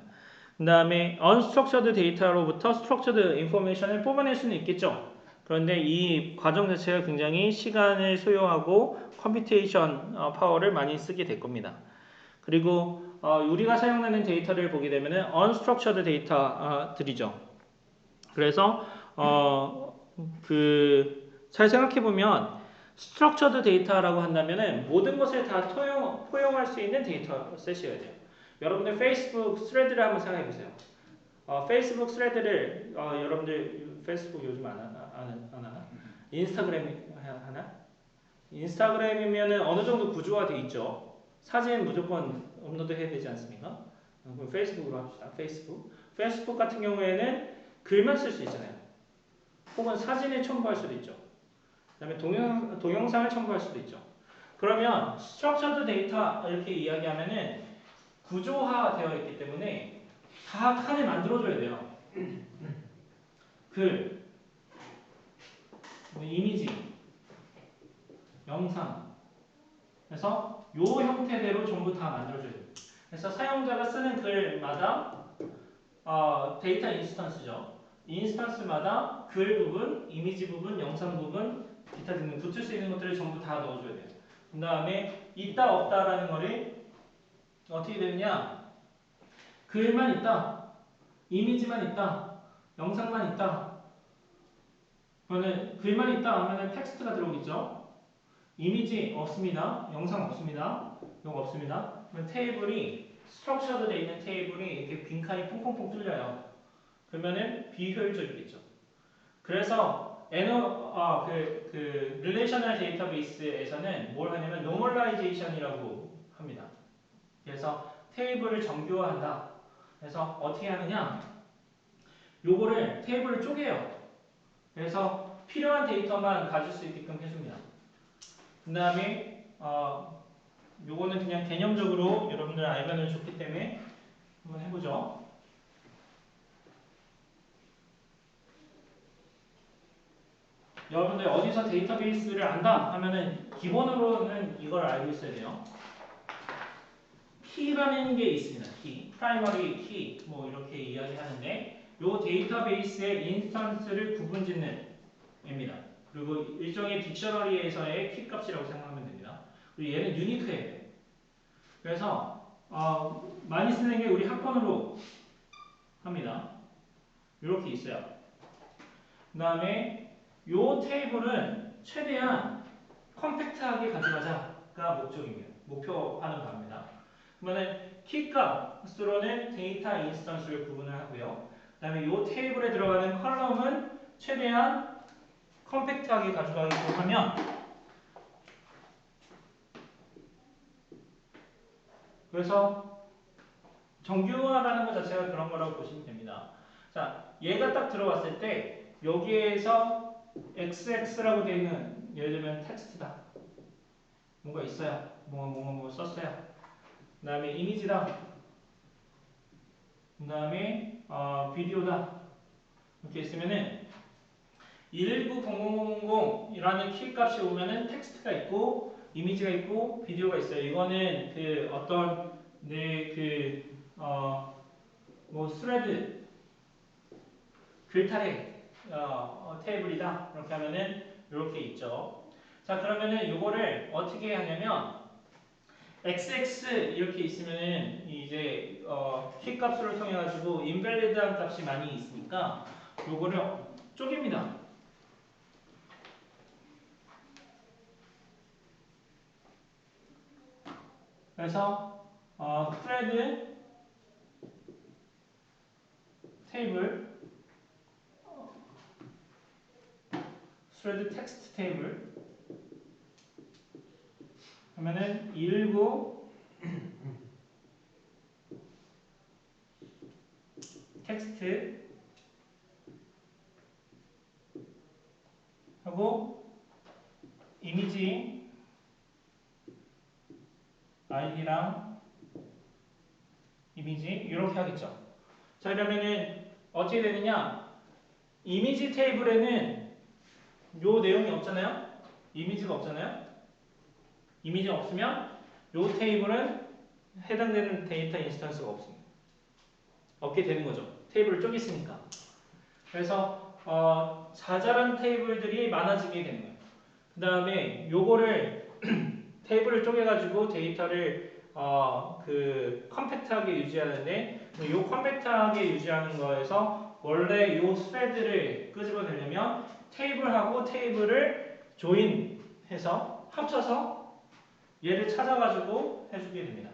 A: 그 다음에 unstructured 데이터로부터 structured information을 뽑아낼 수는 있겠죠. 그런데 이 과정 자체가 굉장히 시간을 소요하고 컴퓨테이션 파워를 많이 쓰게 될 겁니다. 그리고 우리가 사용하는 데이터를 보게 되면 unstructured 데이터들이죠. 그래서 잘 생각해 보면 structured 데이터라고 한다면은 모든 것을 다 포용할 수 있는 데이터 셋이어야 돼요. 여러분들 페이스북 스레드를 한번 생각해 보세요. 페이스북 스레드를 여러분들 페이스북 요즘 안 하나? 인스타그램 하나? 인스타그램이면은 어느 정도 구조화 돼 있죠. 사진 무조건 업로드 해야 되지 않습니까? 그럼 페이스북으로 합시다. 페이스북 같은 경우에는 글만 쓸 수 있잖아요. 혹은 사진을 첨부할 수도 있죠. 그 다음에 동영상을 첨부할 수도 있죠. 그러면 스트럭처드 데이터 이렇게 이야기하면은 구조화되어 있기 때문에 다 칸을 만들어줘야 돼요. 글, 이미지, 영상. 그래서 요 형태대로 전부 다 만들어줘야 돼요. 그래서 사용자가 쓰는 글마다 데이터 인스턴스죠. 인스턴스마다 글 부분, 이미지 부분, 영상 부분, 기타 등등 붙을 수 있는 것들을 전부 다 넣어줘야 돼요. 그 다음에 있다 없다라는 거를 어떻게 되느냐? 글만 있다, 이미지만 있다, 영상만 있다. 그러면 글만 있다 하면 텍스트가 들어오겠죠. 이미지 없습니다. 영상 없습니다. 이거 없습니다. 그러면 테이블이 스트럭처드 되어 있는 테이블이 이렇게 빈칸이 퐁퐁퐁 뚫려요. 그러면은 비효율적이겠죠. 그래서 릴레이셔널 데이터베이스에서는 뭘 하냐면 노멀라이제이션이라고 합니다. 그래서 테이블을 정교화한다. 그래서 어떻게 하느냐? 요거를 테이블을 쪼개요. 그래서 필요한 데이터만 가질 수 있게끔 해줍니다. 그 다음에 요거는 그냥 개념적으로 여러분들 알면 좋기 때문에 한번 해보죠. 여러분들 어디서 데이터베이스를 안다 하면은 기본으로는 이걸 알고 있어야 돼요. 키라는 게 있습니다. 키, 프라이머리 키, 뭐 이렇게 이야기하는데 요 데이터베이스의 인스턴스를 구분짓는 입니다. 그리고 일종의 딕셔너리에서의 키 값이라고 생각하면 됩니다. 그리고 얘는 유니크해야 돼. 그래서 많이 쓰는 게 우리 학번으로 합니다. 이렇게 있어요. 그 다음에 요 테이블은 최대한 컴팩트하게 가져가자가 목적입니다. 목표하는 바입니다. 그러면 키값으로는 데이터 인스턴스를 구분을 하고요. 그 다음에 이 테이블에 들어가는 컬럼은 최대한 컴팩트하게 가져가기로 하면 그래서 정규화라는 것 자체가 그런 거라고 보시면 됩니다. 자, 얘가 딱 들어왔을 때 여기에서 XX라고 되어 있는 예를 들면 텍스트다. 뭔가 있어요. 뭐 썼어요. 그 다음에 이미지다. 그 다음에 비디오다. 이렇게 있으면은 1190000이라는 키 값이 오면은 텍스트가 있고 이미지가 있고 비디오가 있어요. 이거는 그 어떤 뭐 스레드 글탈의 테이블이다. 이렇게 하면은 이렇게 있죠. 자, 그러면은 이거를 어떻게 하냐면 XX 이렇게 있으면은 이제 키 값을 통해 가지고 인밸리드한 값이 많이 있으니까 요거를 쪼갭니다. 그래서 thread 테이블, thread text 테이블 하면은 119 텍스트 하고 이미지 아이디랑 이미지 이렇게 하겠죠. 자, 그러면은 어떻게 되느냐? 이미지 테이블에는 요 내용이 없잖아요. 이미지가 없잖아요. 이미지가 없으면 요 테이블은 해당되는 데이터 인스턴스가 없습니다. 없게 되는 거죠. 테이블을 쪼갰으니까. 그래서 자잘한 테이블들이 많아지게 되는 거예요. 그 다음에 요거를 테이블을 쪼개가지고 데이터를 그 컴팩트하게 유지하는데 요 컴팩트하게 유지하는 거에서 원래 요 스레드를 끄집어내려면 테이블하고 테이블을 조인해서 합쳐서 얘를 찾아가지고 해주게 됩니다.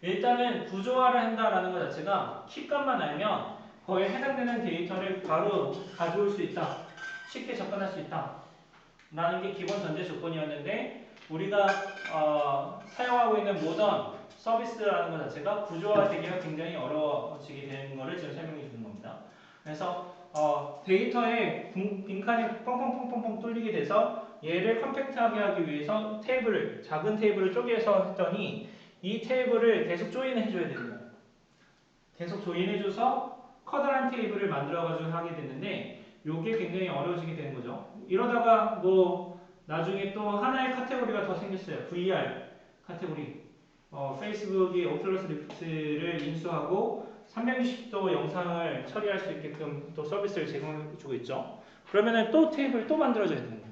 A: 일단은 구조화를 한다라는 것 자체가 키값만 알면 거기에 해당되는 데이터를 바로 가져올 수 있다. 쉽게 접근할 수 있다. 라는 게 기본 전제 조건이었는데 우리가 사용하고 있는 모던 서비스라는 것 자체가 구조화되기가 굉장히 어려워지게 되는 것을 지금 설명해 주는 겁니다. 그래서 데이터에 빈칸이 뻥뻥뻥뻥뻥 뚫리게 돼서 얘를 컴팩트하게 하기 위해서 테이블을 작은 테이블을 쪼개서 했더니 이 테이블을 계속 조인해 줘야 되는 거예요. 계속 조인해 줘서 커다란 테이블을 만들어 가지고 하게 됐는데 요게 굉장히 어려워지게 되는 거죠. 이러다가 뭐 나중에 또 하나의 카테고리가 더 생겼어요. VR 카테고리. 페이스북이 오큘러스 리프트를 인수하고 360도 영상을 처리할 수 있게끔 또 서비스를 제공해 주고 있죠. 그러면은 또 테이블 또 만들어져야 되는 거예요.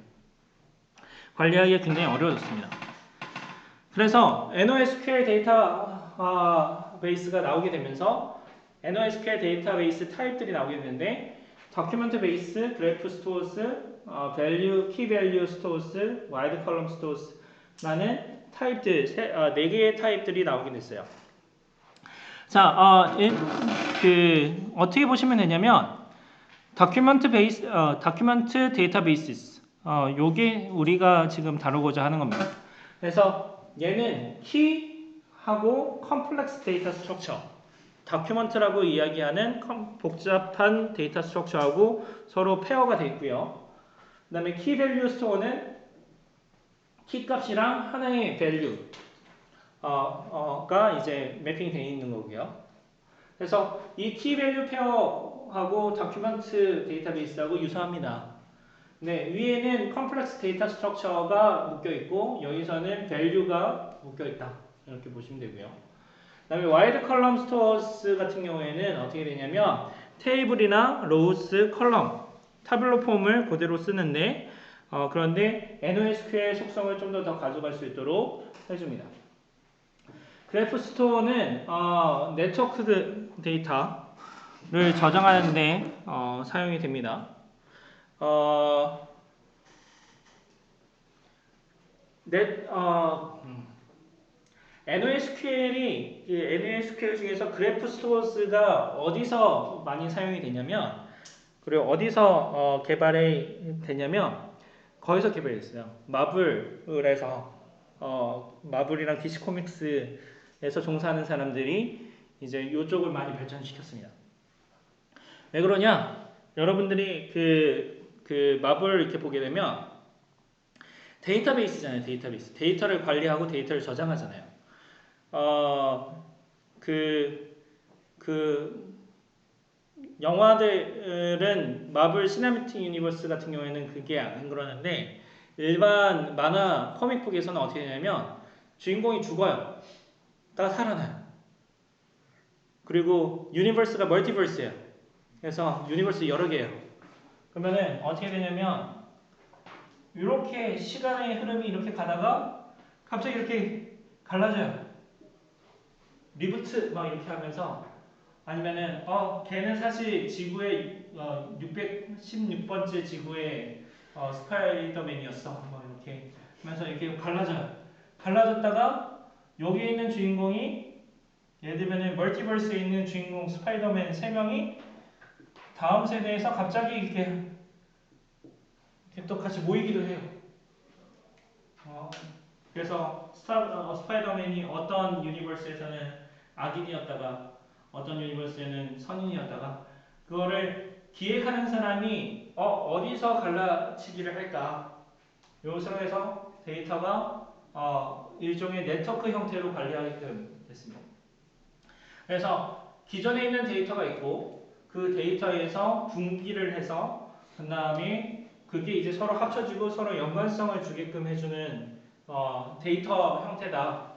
A: 관리하기가 굉장히 어려워졌습니다. 그래서 NoSQL 데이터 베이스가 나오게 되면서 NoSQL 데이터베이스 타입들이 나오게 되는데 도큐멘트 베이스, 그래프 스토어스, 밸류, 키 밸류 스토어스, 와이드 컬럼 스토어스라는 타입들 4개의 타입들이 나오게 됐어요. 자, 어떻게 보시면 되냐면 도큐멘트 베이스, 도큐멘트 데이터베이스 요게 우리가 지금 다루고자 하는 겁니다. 그래서 얘는 키하고 컴플렉스 데이터 스트럭처 다큐먼트라고 이야기하는 복잡한 데이터 스트럭처하고 서로 페어가 되어 있고요. 그 다음에 키 밸류 스토어는 키 값이랑 하나의 value 가 이제 매핑이 되어 있는 거고요. 그래서 이 키 밸류 페어하고 다큐멘트 데이터베이스하고 유사합니다. 네, 위에는 컴플렉스 데이터 스트럭처가 묶여 있고 여기서는 밸류가 묶여 있다. 이렇게 보시면 되고요. 그다음에 와이드 컬럼 스토어스 같은 경우에는 어떻게 되냐면 테이블이나 로우스, 컬럼, 타블로 폼을 그대로 쓰는데 그런데 NoSQL 속성을 좀 더 가져갈 수 있도록 해줍니다. 그래프 스토어는 네트워크 데이터를 저장하는데 사용이 됩니다. 어, NoSQL 중에서 그래프 스토어스가 어디서 많이 사용이 되냐면 그리고 어디서 개발이 되냐면 거기서 개발했어요. 마블에서 마블이랑 DC 코믹스에서 종사하는 사람들이 이제 이쪽을 많이 발전시켰습니다. 왜 그러냐? 여러분들이 그 마블 이렇게 보게 되면 데이터베이스잖아요. 데이터베이스. 데이터를 관리하고 데이터를 저장하잖아요. 그 영화들은 마블 시네마틱 유니버스 같은 경우에는 그게 안 그러는데 일반 만화 코믹북에서는 어떻게 되냐면 주인공이 죽어요. 다 살아나요. 그리고 유니버스가 멀티버스예요. 그래서 유니버스 여러 개예요. 그러면은 어떻게 되냐면 이렇게 시간의 흐름이 이렇게 가다가 갑자기 이렇게 갈라져요. 리부트 막 이렇게 하면서 아니면은 걔는 사실 지구의 616번째 지구의 스파이더맨이었어. 뭐 이렇게 하면서 이렇게 갈라져요. 갈라졌다가 여기에 있는 주인공이 예를 들면은 멀티버스에 있는 주인공 스파이더맨 3명이 다음 세대에서 갑자기 이렇게 또 같이 모이기도 해요. 그래서 스파이더맨이 어떤 유니버스에서는 악인이었다가 어떤 유니버스에는 선인이었다가 그거를 기획하는 사람이 어디서 갈라치기를 할까 요것으로 해서 데이터가 일종의 네트워크 형태로 관리하게끔 됐습니다. 그래서 기존에 있는 데이터가 있고 그 데이터에서 분기를 해서 그 다음에 그게 이제 서로 합쳐지고 서로 연관성을 주게끔 해주는 데이터 형태다.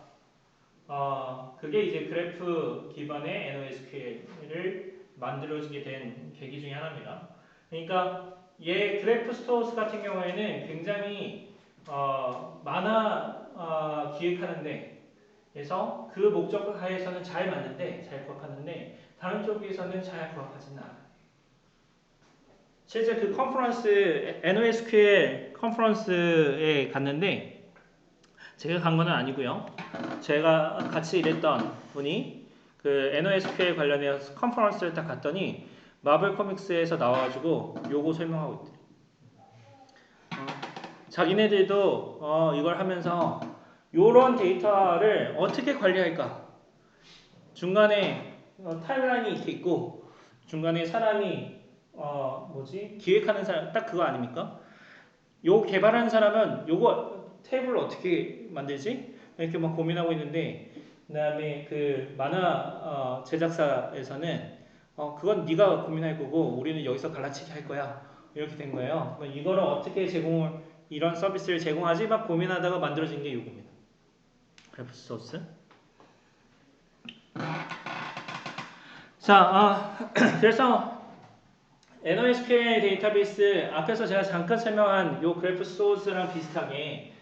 A: 그게 이제 그래프 기반의 NoSQL을 만들어지게 된 계기 중에 하나입니다. 그러니까 얘 그래프 스토어스 같은 경우에는 굉장히 많아 기획하는데 그래서 그 목적 하에서는 잘 맞는데 잘 부합하는데 다른 쪽에서는 잘 부합하지는 않아요. 실제 그 컨퍼런스 NoSQL 컨퍼런스에 갔는데 제가 간 건 아니고요. 제가 같이 일했던 분이 그 NoSQL 관련해서 컨퍼런스를 딱 갔더니 마블 코믹스에서 나와가지고 요거 설명하고 있대요. 자기네들도 이걸 하면서 요런 데이터를 어떻게 관리할까? 중간에 타임라인이 이렇게 있고 중간에 사람이 기획하는 사람 딱 그거 아닙니까? 요 개발하는 사람은 요거 테이블을 어떻게 만들지? 이렇게 막 고민하고 있는데 그다음에 그 만화 제작사에서는 그건 네가 고민할 거고 우리는 여기서 갈라치기 할 거야 이렇게 된 거예요. 이거를 어떻게 이런 서비스를 제공하지 막 고민하다가 만들어진 게 요겁니다. 그래프 소스. 자, 그래서 NoSQL 데이터베이스 앞에서 제가 잠깐 설명한 요 그래프 소스랑 비슷하게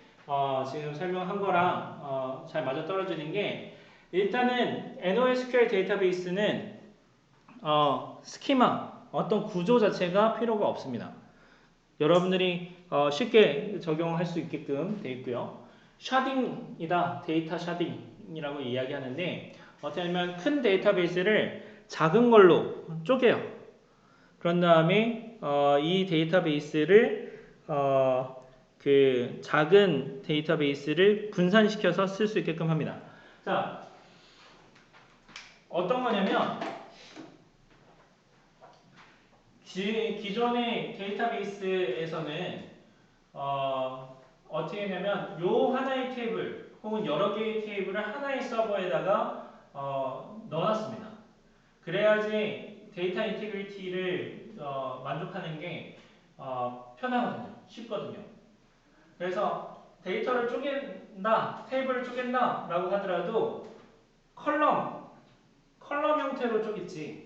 A: 지금 설명한 거랑 잘 맞아떨어지는 게 일단은 NoSQL 데이터베이스는 스키마 어떤 구조 자체가 필요가 없습니다. 여러분들이 쉽게 적용할 수 있게끔 되어 있고요. 샤딩이다, 데이터 샤딩이라고 이야기하는데 어떻게 하면 큰 데이터베이스를 작은 걸로 쪼개요. 그런 다음에 이 데이터베이스를 그 작은 데이터베이스를 분산시켜서 쓸 수 있게끔 합니다. 자, 어떤 거냐면 기존의 데이터베이스에서는 어떻게 했냐면 요 하나의 테이블 혹은 여러 개의 테이블을 하나의 서버에다가 넣어놨습니다. 그래야지 데이터 인테그리티를 만족하는 게 편하거든요. 쉽거든요. 그래서 데이터를 쪼갠다, 테이블을 쪼갠다 라고 하더라도 컬럼 형태로 쪼갰지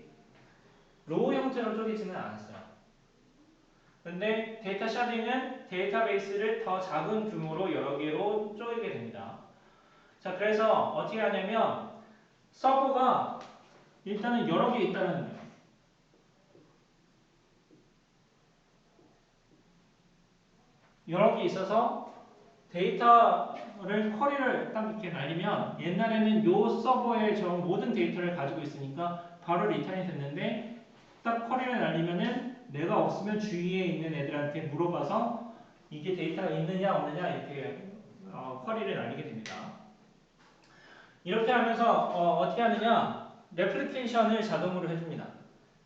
A: 로우 형태로 쪼개지는 않았어요. 근데 데이터 샤딩은 데이터베이스를 더 작은 규모로 여러 개로 쪼개게 됩니다. 자, 그래서 어떻게 하냐면 서버가 일단은 여러 개 있다는 거예요. 여러 개 있어서 데이터를 쿼리를 딱 이렇게 날리면 옛날에는 요 서버에 저 모든 데이터를 가지고 있으니까 바로 리턴이 됐는데 딱 쿼리를 날리면은 내가 없으면 주위에 있는 애들한테 물어봐서 이게 데이터가 있느냐 없느냐 이렇게 쿼리를 날리게 됩니다. 이렇게 하면서 어떻게 하느냐 레플리케이션을 자동으로 해줍니다.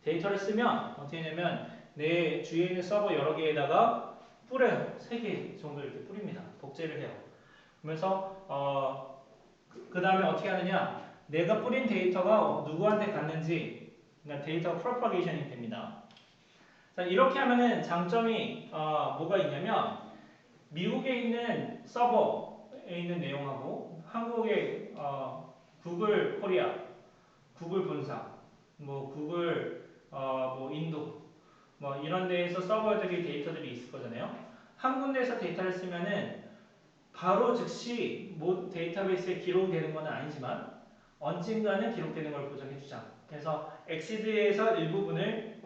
A: 데이터를 쓰면 어떻게 하냐면 내 주위에 있는 서버 여러 개에다가 뿌려요. 3개 정도 이렇게 뿌립니다. 복제를 해요. 그러면서 그 다음에 어떻게 하느냐 내가 뿌린 데이터가 누구한테 갔는지 그러니까 데이터 프로퍼게이션이 됩니다. 자, 이렇게 하면은 장점이 뭐가 있냐면 미국에 있는 서버에 있는 내용하고 한국의 구글 코리아, 구글 본사, 뭐 구글 뭐 인도 뭐 이런 데에서 서버들이 데이터들이 있을 거잖아요. 한 군데에서 데이터를 쓰면은 바로 즉시 뭐 데이터베이스에 기록되는 건 아니지만 언젠가는 기록되는 걸 보장해주자. 그래서 엑시드에서 일부분을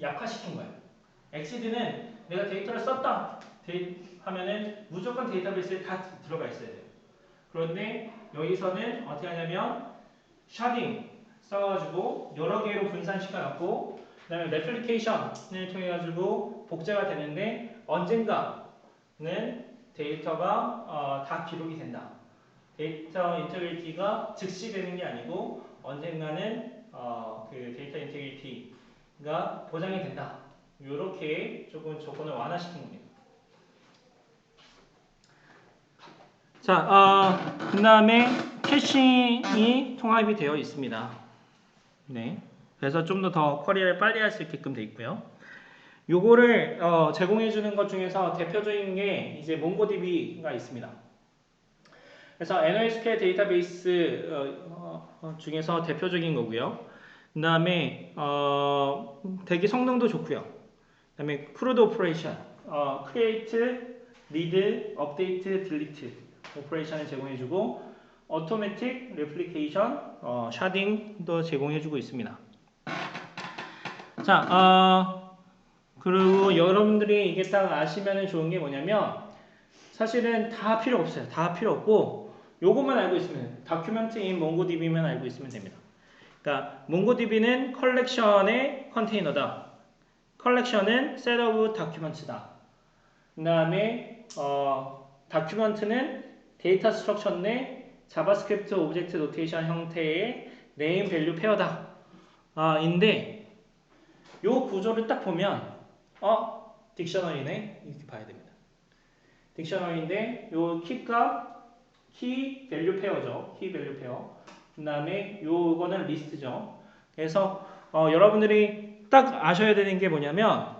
A: 약화시킨 거예요. 엑시드는 내가 데이터를 썼다 하면은 무조건 데이터베이스에 다 들어가 있어야 돼요. 그런데 여기서는 어떻게 하냐면 샤딩 써가지고 여러 개로 분산시켜놨고 그 다음에 레플리케이션을 통해가지고 복제가 되는데 언젠가는 데이터가 다 기록이 된다. 데이터 인테그리티가 즉시 되는 게 아니고 언젠가는 그 데이터 인테그리티가 보장이 된다. 이렇게 조금 조건을 완화시킨 겁니다. 자, 그 다음에 캐싱이 통합이 되어 있습니다. 네. 그래서 좀 더 쿼리를 빨리 할 수 있게끔 되어 있고요. 요거를 제공해 주는 것 중에서 대표적인 게 이제 몽고DB가 있습니다. 그래서 NoSQL 데이터베이스 중에서 대표적인 거고요. 그 다음에 되게 성능도 좋고요. 그 다음에 CRUD 오퍼레이션, create, read, update, delete 오퍼레이션을 제공해주고 automatic replication, sharding도 제공해주고 있습니다. 자, 그리고 여러분들이 이게 딱 아시면 좋은 게 뭐냐면 사실은 다 필요 없어요. 다 필요 없고 요것만 알고 있으면 document in MongoDB만 알고 있으면 됩니다. 그러니까 MongoDB는 컬렉션의 컨테이너다. 컬렉션은 set of documents다. 그 다음에 다큐먼트는 데이터 스트럭처 내 자바스크립트 오브젝트 노테이션 형태의 네임 밸류 페어다. 인데 요 구조를 딱 보면 딕셔너리네 이렇게 봐야 됩니다. 딕셔너리인데 요 키값 키 밸류 페어죠. 키 밸류 페어. 그 다음에 요거는 리스트죠. 그래서 여러분들이 딱 아셔야 되는 게 뭐냐면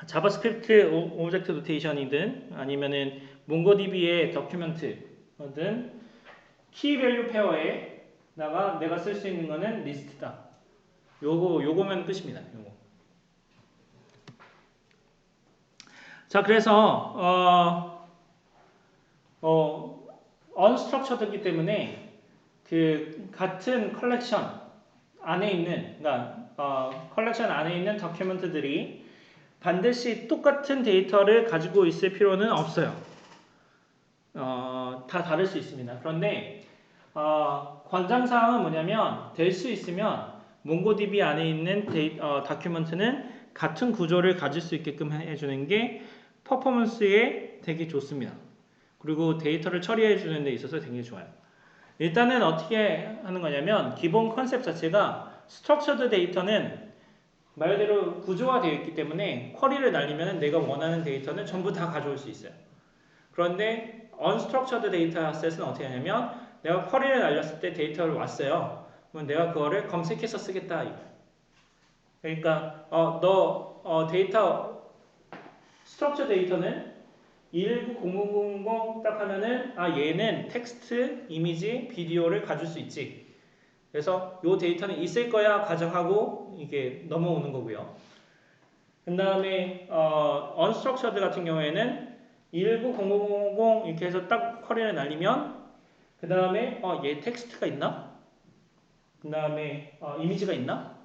A: 자바스크립트 오브젝트 노테이션이든 아니면은 몽고DB의 더큐멘트든 키 밸류 페어에다가 내가 쓸 수 있는 거는 리스트다. 요거면 끝입니다. 요거. 자, 그래서 unstructured이기 때문에 그 같은 컬렉션 안에 있는 그러니까 컬렉션 안에 있는 더큐멘트들이 반드시 똑같은 데이터를 가지고 있을 필요는 없어요. 다 다를 수 있습니다. 그런데 권장사항은 뭐냐면 될 수 있으면 몽고DB 안에 있는 다큐멘트는 같은 구조를 가질 수 있게끔 해주는 게 퍼포먼스에 되게 좋습니다. 그리고 데이터를 처리해 주는 데 있어서 되게 좋아요. 일단은 어떻게 하는 거냐면 기본 컨셉 자체가 스트럭처드 데이터는 말 그대로 구조화되어 있기 때문에 쿼리를 날리면 내가 원하는 데이터는 전부 다 가져올 수 있어요. 그런데 unstructured data셋은 어떻게 하냐면 내가 쿼리를 날렸을 때 데이터를 왔어요. 그러면 내가 그거를 검색해서 쓰겠다. 그러니까 데이터 스트럭처 데이터는 1190000 딱 하면은 얘는 텍스트, 이미지, 비디오를 가질 수 있지. 그래서 요 데이터는 있을 거야 가정하고 이게 넘어오는 거고요. 그 다음에 unstructured 같은 경우에는 1190000 이렇게 해서 딱 쿼리를 날리면 그 다음에 얘 텍스트가 있나? 그 다음에 이미지가 있나?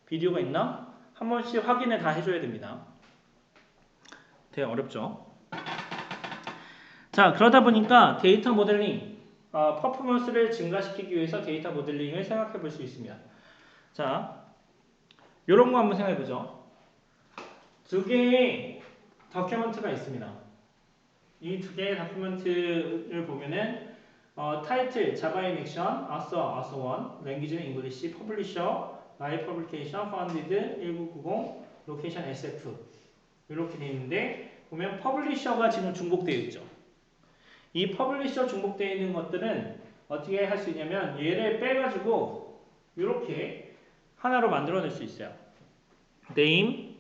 A: 비디오가 있나? 한 번씩 확인을 다 해줘야 됩니다. 되게 어렵죠? 자, 그러다 보니까 데이터 모델링, 퍼포먼스를 증가시키기 위해서 데이터 모델링을 생각해 볼 수 있습니다. 자, 요런 거 한번 생각해 보죠. 두 개의 다큐멘트가 있습니다. 이 두 개의 다큐멘트를 보면은 타이틀, 자바 인 액션, author 1, 랭귀지는 잉글리시, 퍼블리셔, 라이브 퍼블리케이션, 파운디드, 1990, 로케이션 SF 이렇게 되어 있는데 보면 퍼블리셔가 지금 중복되어 있죠. 이 퍼블리셔 중복되어 있는 것들은 어떻게 할 수 있냐면 얘를 빼가지고 이렇게 하나로 만들어낼 수 있어요. name,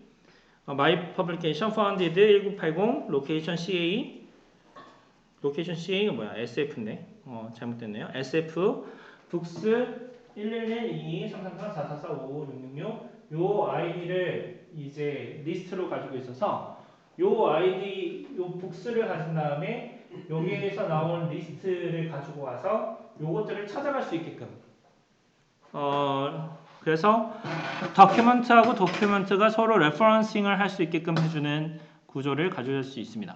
A: my publication founded 1980, location CA, location CA가 뭐야? SF인데 잘못됐네요. SF, books 1112, 333, 444, 5566 요 아이디를 이제 리스트로 가지고 있어서 요 아이디, 요 books를 가진 다음에 여기에서 나온 리스트를 가지고 와서 요것들을 찾아갈 수 있게끔 그래서 다큐멘트하고 도큐멘트가 서로 레퍼런싱을 할 수 있게끔 해주는 구조를 가져올 수 있습니다.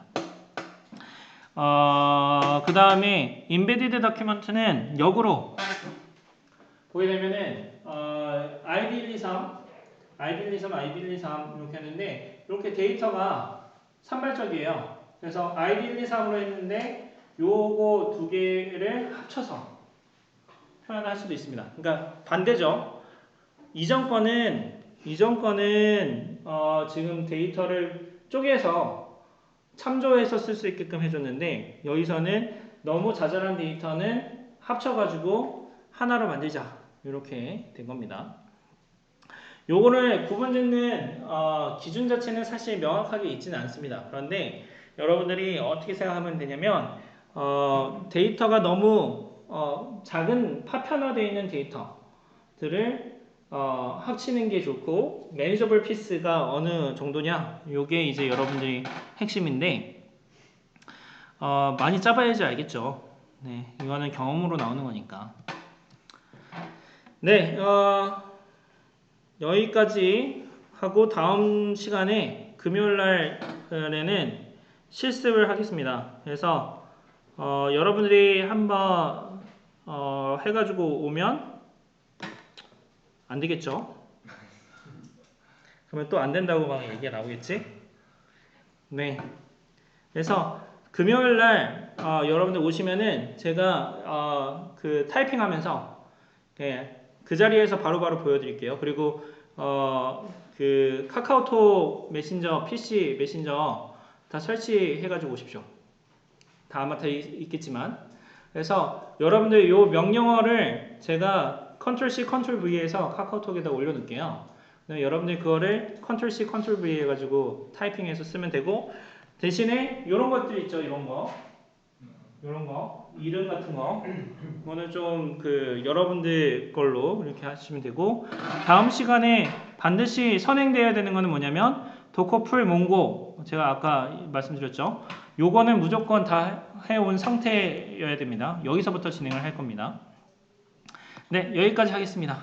A: 그 다음에 인베디드 다큐멘트는 역으로 보게 되면은 ID123 이렇게 했는데 이렇게 데이터가 산발적이에요. 그래서 ID123으로 했는데 요거 두 개를 합쳐서 표현할 수도 있습니다. 그러니까 반대죠. 이전 거는 지금 데이터를 쪼개서 참조해서 쓸 수 있게끔 해줬는데 여기서는 너무 자잘한 데이터는 합쳐가지고 하나로 만들자 이렇게 된 겁니다. 요거를 구분짓는 기준 자체는 사실 명확하게 있지는 않습니다. 그런데 여러분들이 어떻게 생각하면 되냐면 데이터가 너무 작은 파편화되어 있는 데이터들을 합치는 게 좋고 매니저블 피스가 어느 정도냐 요게 이제 여러분들이 핵심인데 많이 짜봐야지 알겠죠. 네, 이거는 경험으로 나오는 거니까. 네, 여기까지 하고 다음 시간에 금요일날에는 실습을 하겠습니다. 그래서 여러분들이 한번 해가지고 오면 안 되겠죠? 그러면 또 안 된다고 막 얘기가 나오겠지? 네. 그래서 금요일날 여러분들 오시면은 제가 그 타이핑하면서 그 자리에서 바로바로 보여드릴게요. 그리고 그 카카오톡 메신저, PC 메신저 다 설치해가지고 오십시오. 다 아마 다 있겠지만. 그래서 여러분들 요 명령어를 제가 Ctrl+C, Ctrl+V에서 카카오톡에다 올려놓을게요. 여러분들 그거를 Ctrl+C, Ctrl+V 해가지고 타이핑해서 쓰면 되고 대신에 요런 것들 있죠. 요런 거 이름 같은 거 이거는 좀 그 여러분들 걸로 이렇게 하시면 되고 다음 시간에 반드시 선행되어야 되는 거는 뭐냐면 도커풀 몽고 제가 아까 말씀드렸죠. 요거는 무조건 다 해온 상태여야 됩니다. 여기서부터 진행을 할 겁니다. 네, 여기까지 하겠습니다.